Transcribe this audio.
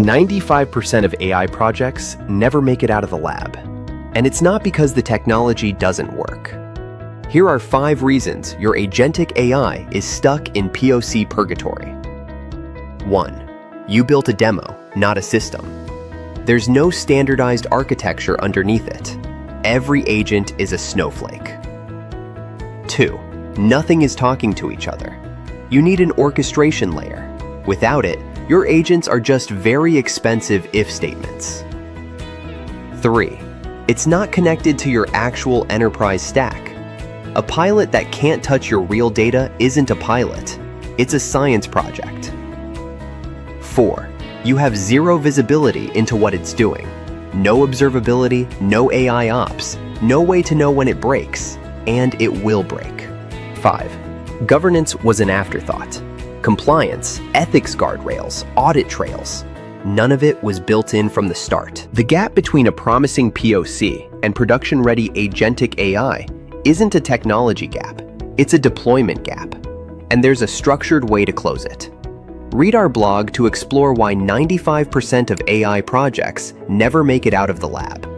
95% of AI projects never make it out of the lab. And it's not because the technology doesn't work. Here are 5 reasons your agentic AI is stuck in PoC purgatory. 1. You built a demo, not a system. There's no standardized architecture underneath it. Every agent is a snowflake. 2. Nothing is talking to each other. You need an orchestration layer. Without it, your agents are just very expensive if statements. 3. It's not connected to your actual enterprise stack. A pilot that can't touch your real data isn't a pilot. It's a science project. 4. You have zero visibility into what it's doing. No observability, no AI ops, no way to know when it breaks, and it will break. 5. Governance was an afterthought. Compliance, ethics guardrails, audit trails. None of it was built in from the start. The gap between a promising PoC and production-ready agentic AI isn't a technology gap, it's a deployment gap. And there's a structured way to close it. Read our blog to explore why 95% of AI projects never make it out of the lab.